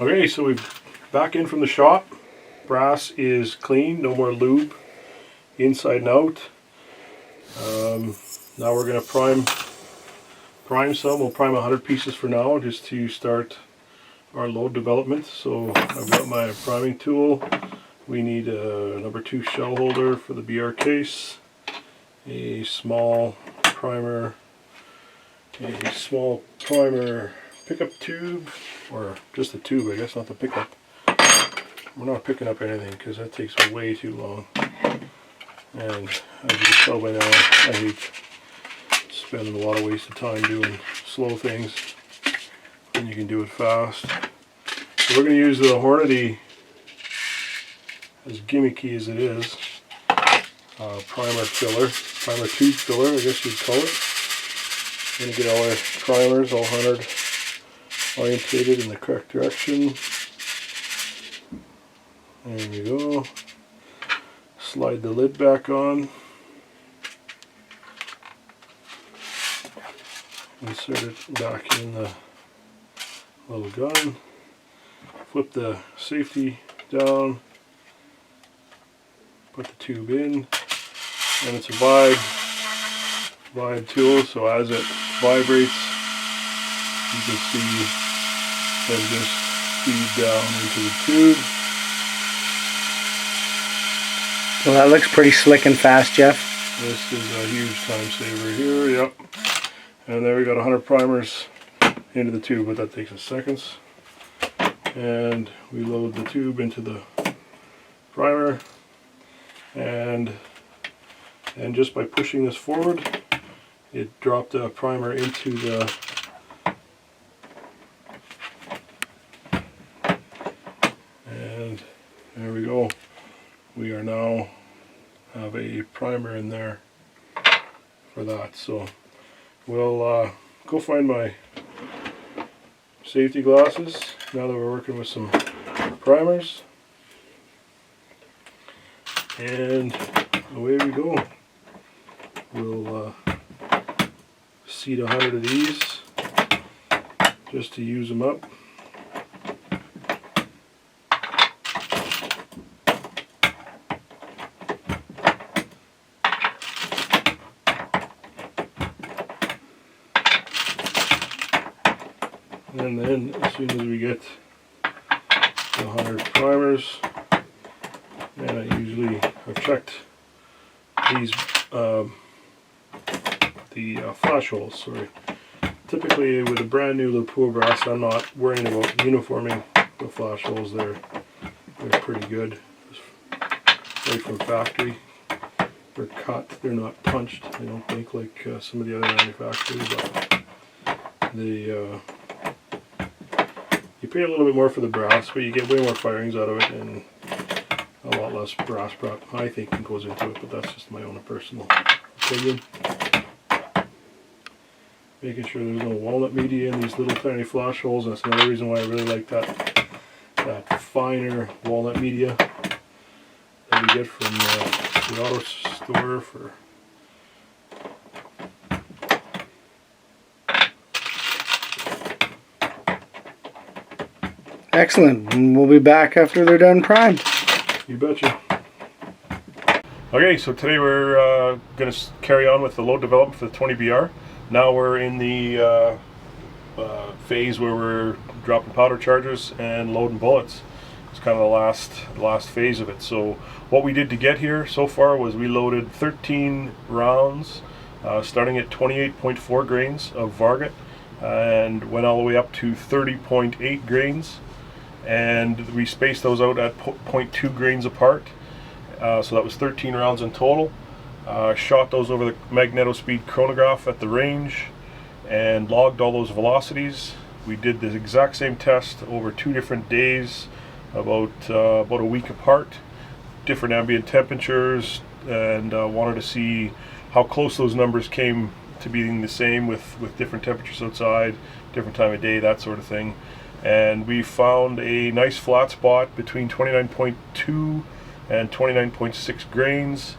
Okay, so we're back in from the shop. Brass is clean, no more lube inside and out. Now we're going to prime some. We'll prime 100 pieces for now just to start our load development. So I've got my priming tool. We need a number 2 shell holder for the BR case, a small primer pickup tube, or just a tube, I guess, not the pickup. We're not picking up anything because that takes way too long. And as you can tell by now, I hate spending a lot of wasted time doing slow things when you can do it fast. So we're going to use the Hornady, as gimmicky as it is, primer tube filler, I guess you'd call it. We're going to get all our primers all 100 orientated in the correct direction. There we go. Slide the lid back on. Insert it back in the little gun. Flip the safety down. Put the tube in. And it's a vibe tool, so as it vibrates, you can see them just feed down into the tube. Well, that looks pretty slick and fast, Jeff. This is a huge time saver here, yep. And there we got 100 primers into the tube, but that takes us seconds. And we load the tube into the primer, and just by pushing this forward, it dropped the primer into the and there we go. We are now have a primer in there for that. So we'll go find my safety glasses now that we're working with some primers, and away we go. We'll seed 100 of these just to use them up. And then as soon as we get the 100 primers, and I've checked these flash holes, sorry. Typically with a brand new Lapua brass, I'm not worrying about uniforming the flash holes. They're pretty good right from factory. They're cut, they're not punched, I don't think, like some of the other manufacturers, but you pay a little bit more for the brass, but you get way more firings out of it and a lot less brass prep, I think, goes into it, but that's just my own personal opinion. Making sure there's no walnut media in these little tiny flash holes. That's another reason why I really like that finer walnut media that we get from the auto store for Excellent. We'll be back after they're done primed. You betcha. Okay, so today we're going to carry on with the load development for the 20BR. Now we're in the phase where we're dropping powder charges and loading bullets. It's kind of the last phase of it. So what we did to get here so far was we loaded 13 rounds, starting at 28.4 grains of varget, and went all the way up to 30.8 grains. And we spaced those out at 0.2 grains apart. So that was 13 rounds in total. Shot those over the magnetospeed chronograph at the range and logged all those velocities. We did the exact same test over 2 different days, about a week apart, different ambient temperatures, and wanted to see how close those numbers came to being the same with different temperatures outside, different time of day, that sort of thing. And we found a nice flat spot between 29.2 and 29.6 grains.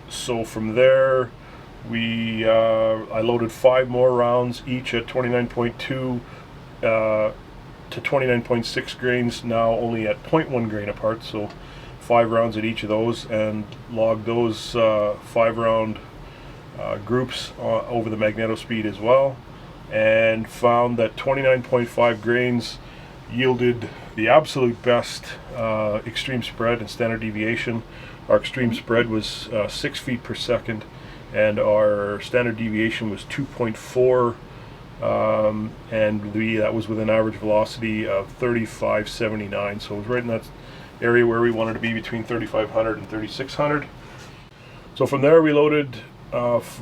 So from there, I loaded 5 more rounds, each at 29.2 to 29.6 grains, now only at 0.1 grain apart, so 5 rounds at each of those, and logged those 5 round groups over the magneto speed as well, and found that 29.5 grains yielded the absolute best extreme spread and standard deviation. Our extreme spread was 6 feet per second, and our standard deviation was 2.4, and that was with an average velocity of 3579. So it was right in that area where we wanted to be, between 3500 and 3600. So from there we loaded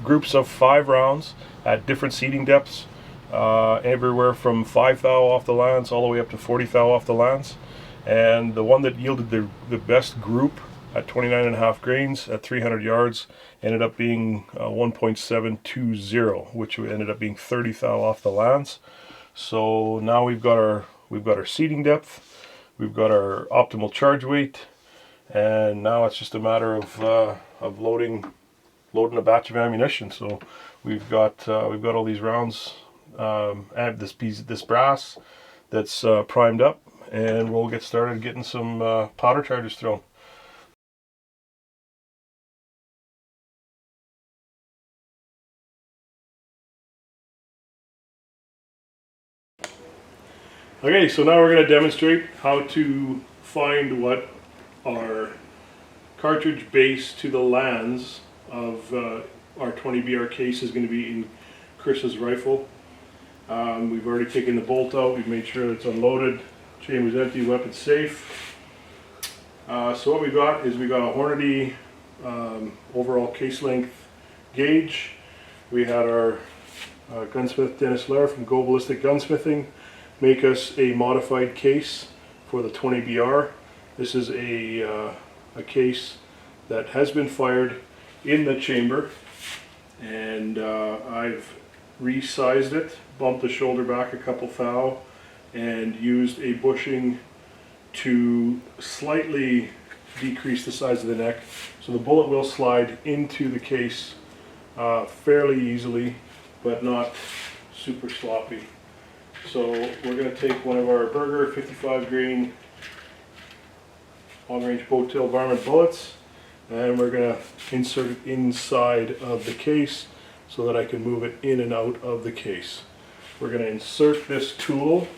groups of 5 rounds at different seeding depths, everywhere from 5 thou off the lands all the way up to 40 thou off the lands. And the one that yielded the best group at 29.5 grains at 300 yards ended up being 1.720, which ended up being 30 thou off the lands. So now we've got our seeding depth, we've got our optimal charge weight, and now it's just a matter of loading a batch of ammunition. So we've got all these rounds, and this brass that's primed up, and we'll get started getting some powder charges thrown. Okay, so now we're going to demonstrate how to find what our cartridge base to the lands of our 20BR case is going to be in Chris's rifle. We've already taken the bolt out, we've made sure it's unloaded, chamber's empty, weapon's safe. So what we've got is we've got a Hornady overall case length gauge. We had our gunsmith Dennis Lair from Go Ballistic Gunsmithing make us a modified case for the 20BR. This is a case that has been fired in the chamber, and I've resized it, bumped the shoulder back a couple thou, and used a bushing to slightly decrease the size of the neck, so the bullet will slide into the case fairly easily, but not super sloppy. So we're going to take one of our Berger 55 grain long-range bow tail varmint bullets, and we're going to insert it inside of the case so that I can move it in and out of the case. We're going to insert this tool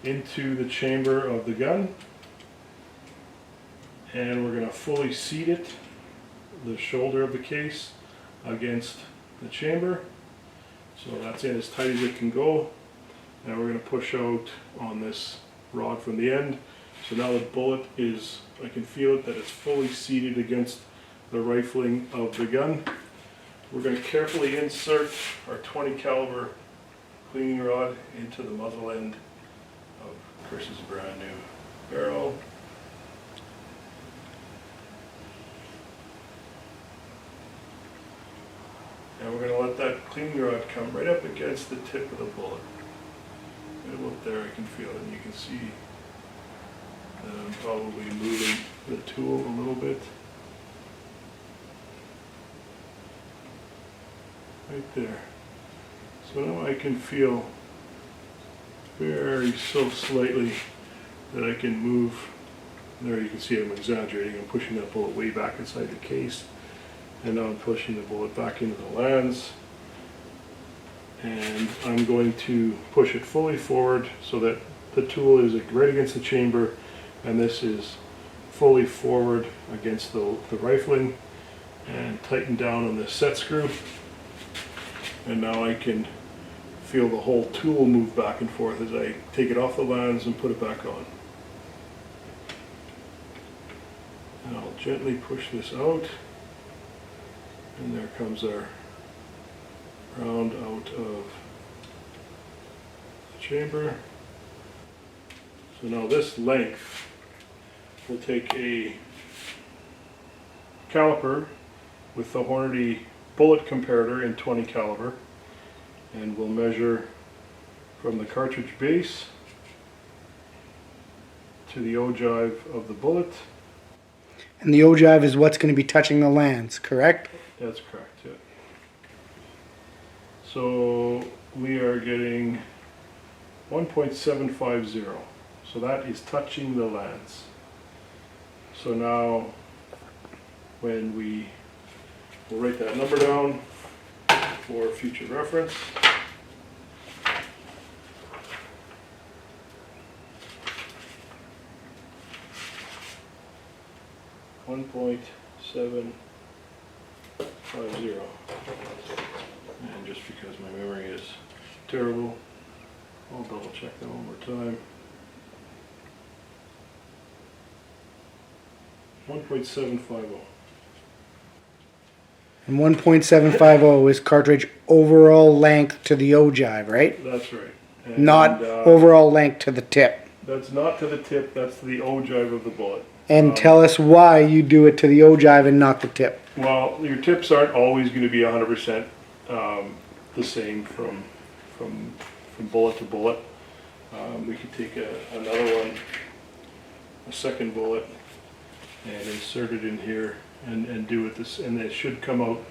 into the chamber of the gun, and we're going to fully seat it, the shoulder of the case, against the chamber. So that's in as tight as it can go. Now we're going to push out on this rod from the end. So now the bullet is, I can feel it, that it's fully seated against the rifling of the gun. We're going to carefully insert our 20 caliber cleaning rod into the muzzle end of Chris's brand new barrel. And we're going to let that cleaning rod come right up against the tip of the bullet. Right about there, I can feel it, and you can see that I'm probably moving the tool a little bit. Right there. So now I can feel so slightly that I can move. There you can see I'm exaggerating. I'm pushing that bullet way back inside the case. And now I'm pushing the bullet back into the lands. And I'm going to push it fully forward so that the tool is right against the chamber, and this is fully forward against the rifling, and tighten down on this set screw. And now I can feel the whole tool move back and forth as I take it off the lands and put it back on. And I'll gently push this out, and there comes our round out of the chamber. So now this length, we'll take a caliper with the Hornady bullet comparator in 20 caliber, and we'll measure from the cartridge base to the ogive of the bullet. And the ogive is what's going to be touching the lands, correct? That's correct, yeah. So we are getting 1.750. So that is touching the lands. So now when we'll write that number down for future reference. .750. And just because my memory is terrible, I'll double check that one more time. 1.750. And 1.750 is cartridge overall length to the ogive, right? That's right. And, Not overall length to the tip. That's not to the tip, that's to the ogive of the bullet. And tell us why you do it to the ogive and not the tip. Well, your tips aren't always going to be 100% the same from bullet to bullet. We could take another one, a second bullet, and insert it in here and do it this, and it should come out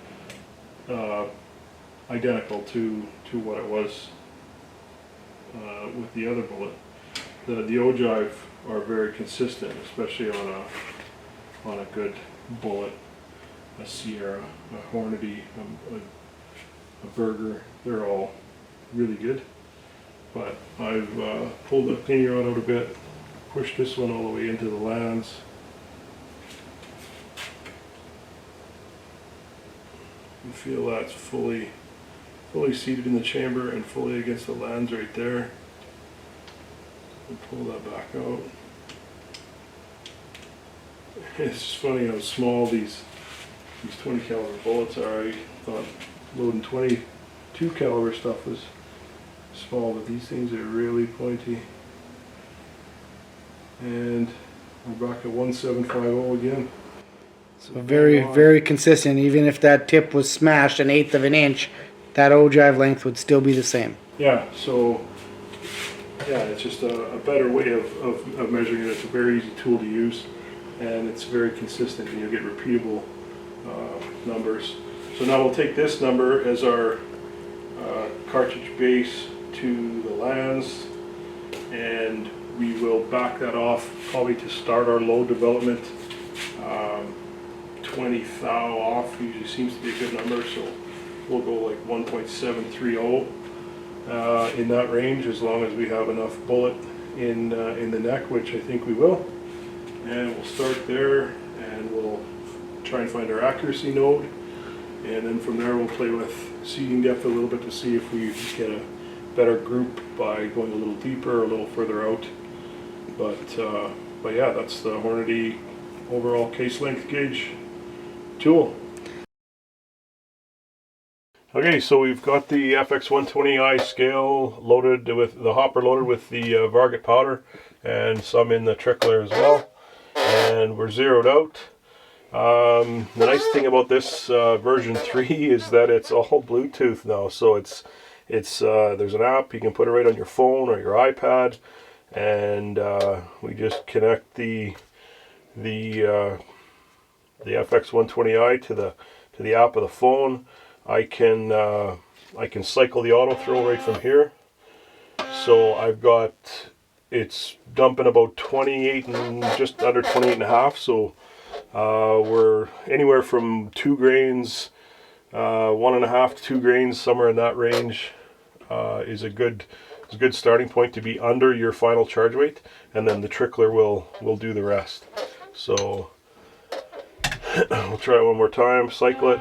identical to what it was with the other bullet. The ogive are very consistent, especially on a good bullet, a Sierra, a Hornady, a Burger. They're all really good. But I've pulled the pinion rod out a bit, pushed this one all the way into the lands. You feel that's fully seated in the chamber and fully against the lands right there. And pull that back out. It's just funny how small these 20 caliber bullets are. I thought loading 22 caliber stuff was small, but these things are really pointy. And we're back at 1.750 again. So very consistent. Even if that tip was smashed 1/8 of an inch, that ogive length would still be the same. Yeah, so yeah, it's just a better way of measuring it. It's a very easy tool to use, and it's very consistent, and you'll get repeatable numbers. So now we'll take this number as our cartridge base to the lands, and we will back that off probably to start our load development. 20 thou off usually seems to be a good number, so we'll go like 1.730 in that range, as long as we have enough bullet in the neck, which I think we will. And we'll start there, and we'll try and find our accuracy node, and then from there we'll play with seating depth a little bit to see if we get a better group by going a little deeper or a little further out. But yeah, that's the Hornady overall case length gauge tool. Okay, so we've got the FX120i scale loaded with the hopper loaded with the Varget powder and some in the trickler as well, and we're zeroed out. The nice thing about this version 3 is that it's all Bluetooth now, so it's there's an app, you can put it right on your phone or your iPad, and we just connect the FX120i to the app of the phone. I can cycle the auto throw right from here. So I've got, it's dumping about 28 and just under 28 and a half. So we're anywhere from 2 grains, 1.5 to 2 grains, somewhere in that range is a good starting point to be under your final charge weight, and then the trickler will do the rest. So we'll try it one more time, cycle it,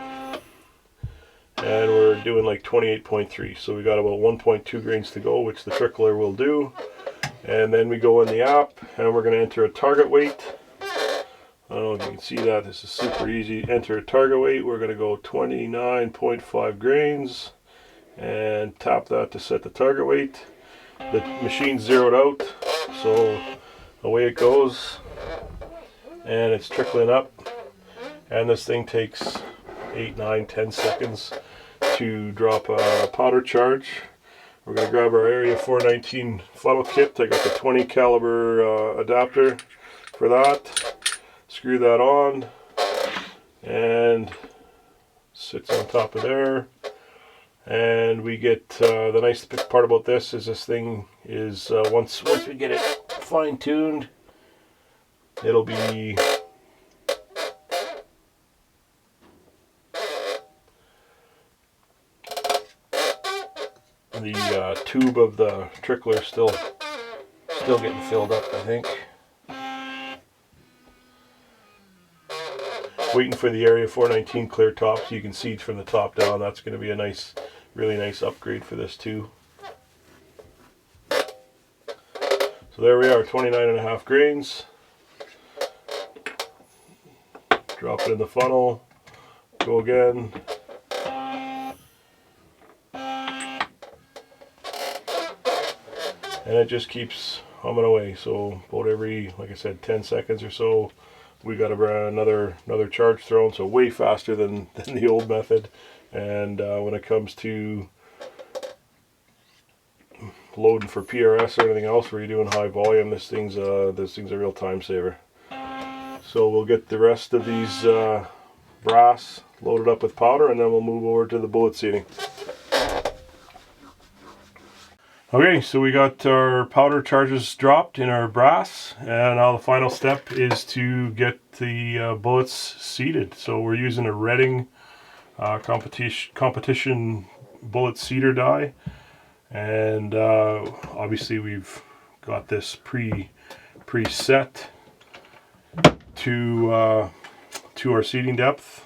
and we're doing like 28.3. So we got about 1.2 grains to go, which the trickler will do. And then we go in the app, and we're going to enter a target weight. I don't know if you can see that. This is super easy. Enter a target weight. We're going to go 29.5 grains and tap that to set the target weight. The machine's zeroed out, so away it goes, and it's trickling up. And this thing takes 8, 9, 10 seconds to drop a powder charge. We're going to grab our Area 419 funnel kit. I got the 20 caliber adapter for that. Screw that on, and sits on top of there. And we get the nice part about this is this thing is once we get it fine tuned, it'll be the tube of the trickler still getting filled up, I think. Waiting for the Area 419 clear top so you can see from the top down. That's going to be a nice, really nice upgrade for this too. So there we are, 29.5 grains. Drop it in the funnel. Go again. And it just keeps humming away. So about every, like I said, 10 seconds or so, we got another charge thrown. So way faster than the old method. And when it comes to loading for PRS or anything else where you're doing high volume, this thing's a real time saver. So we'll get the rest of these brass loaded up with powder, and then we'll move over to the bullet seating. Okay, so we got our powder charges dropped in our brass, and now the final step is to get the bullets seated. So we're using a Redding competition bullet seeder die, and obviously we've got this preset to our seating depth,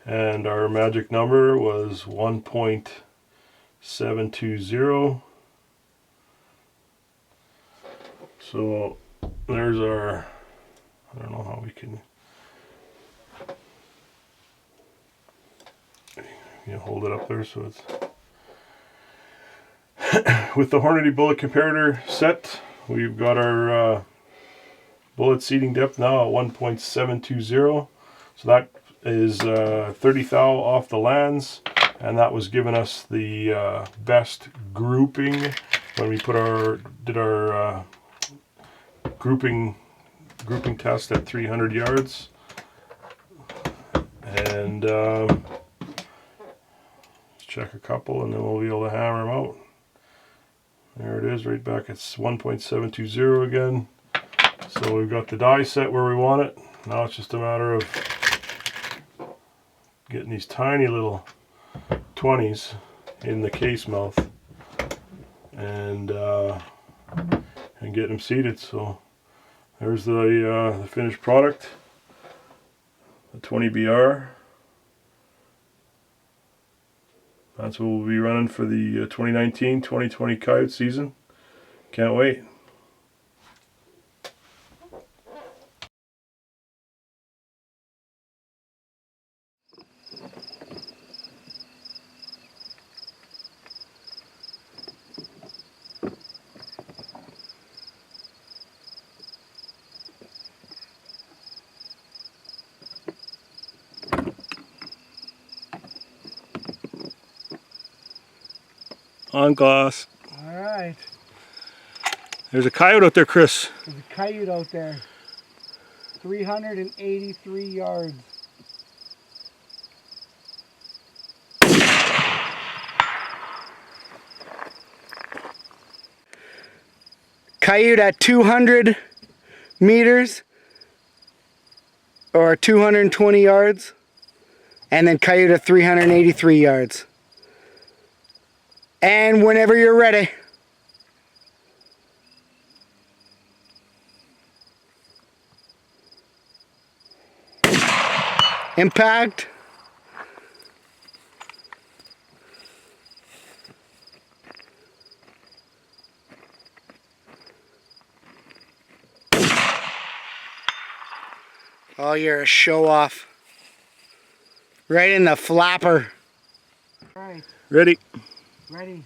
and our magic number was 1.720. So there's our, I don't know how we can, hold it up there so it's, with the Hornady bullet comparator set, we've got our bullet seating depth now at 1.720. So that is 30 thou off the lands, and that was giving us the best grouping when we did our grouping test at 300 yards. And let's check a couple, and then we'll be able to hammer them out. There it is, right back at 1.720 again. So we've got the die set where we want it. Now it's just a matter of getting these tiny little 20s in the case mouth and getting them seated. So there's the finished product, the 20BR. That's what we'll be running for the 2019-2020 coyote season. Can't wait. On glass. All right. There's a coyote out there, Chris. There's a coyote out there. 383 yards. Coyote at 200 meters or 220 yards, and then coyote at 383 yards. And whenever you're ready. Impact. Oh, you're a show off. Right in the flapper. All right. Ready. Ready.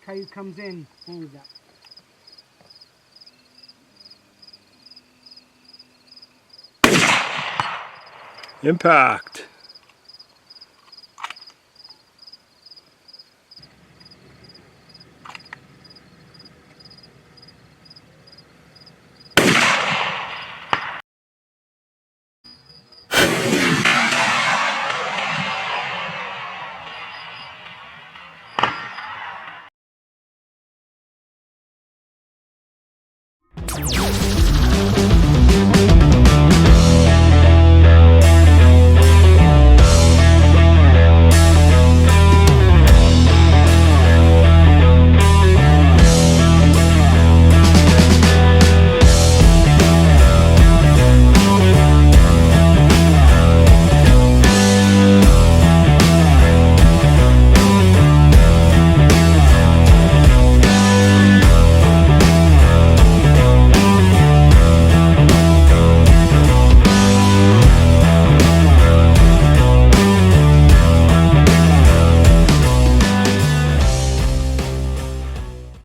Coyote comes in. Hands up. Impact.